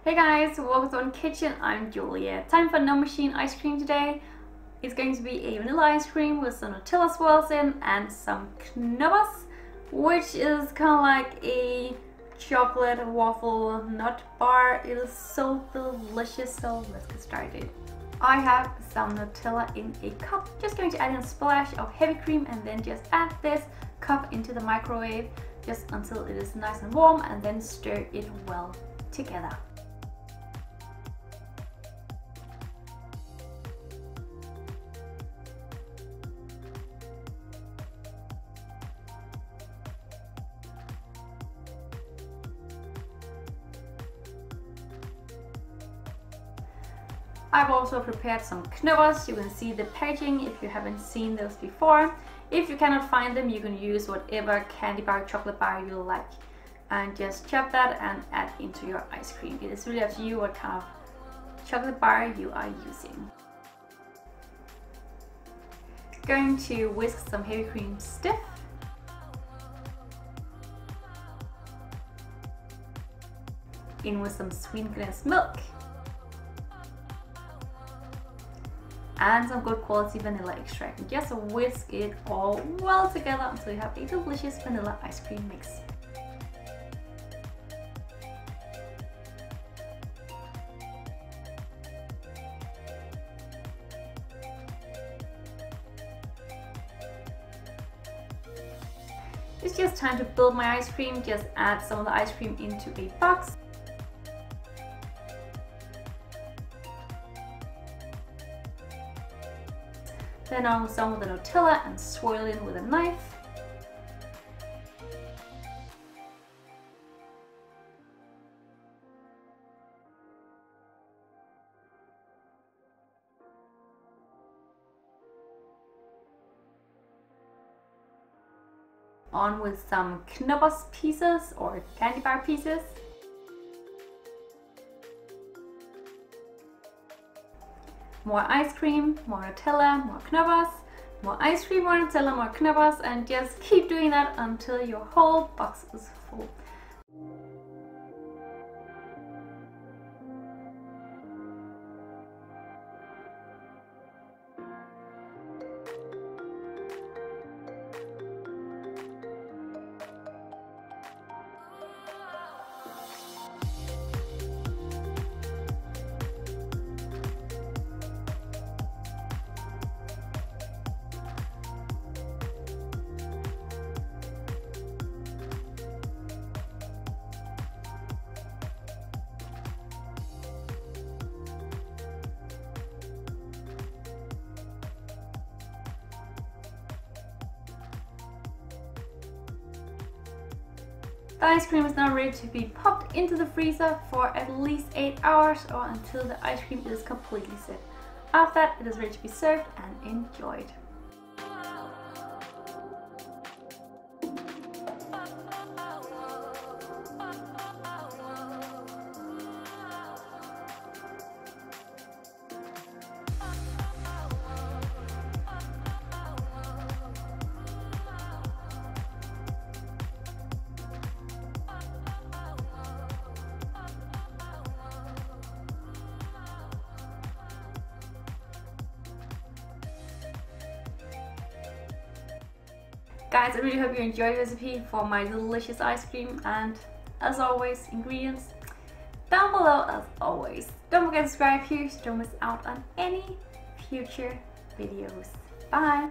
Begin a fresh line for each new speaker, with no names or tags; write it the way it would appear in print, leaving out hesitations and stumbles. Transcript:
Hey guys, welcome to One Kitchen. I'm Julia. Time for no machine ice cream today. It's going to be a vanilla ice cream with some Nutella swirls in and some Knoppers, which is kind of like a chocolate waffle nut bar. It is so delicious, so let's get started. I have some Nutella in a cup. Just going to add in a splash of heavy cream and then just add this cup into the microwave just until it is nice and warm, and then stir it well together. I've also prepared some Knoppers. You can see the packaging if you haven't seen those before. If you cannot find them, you can use whatever candy bar, chocolate bar you like. And just chop that and add into your ice cream. It is really up to you what kind of chocolate bar you are using. Going to whisk some heavy cream stiff. In with some sweetened condensed milk. And some good quality vanilla extract. And just whisk it all well together until you have a delicious vanilla ice cream mix. It's just time to build my ice cream. Just add some of the ice cream into a box. Then on some of the Nutella and swirl in with a knife. On with some Knoppers pieces or candy bar pieces. More ice cream, more Nutella, more Knoppers, more ice cream, more Nutella, more Knoppers, and just keep doing that until your whole box is full. The ice cream is now ready to be popped into the freezer for at least 8 hours or until the ice cream is completely set. After that, it is ready to be served and enjoyed. Guys, I really hope you enjoyed the recipe for my delicious ice cream, and as always, ingredients down below as always. Don't forget to subscribe here so you don't miss out on any future videos. Bye!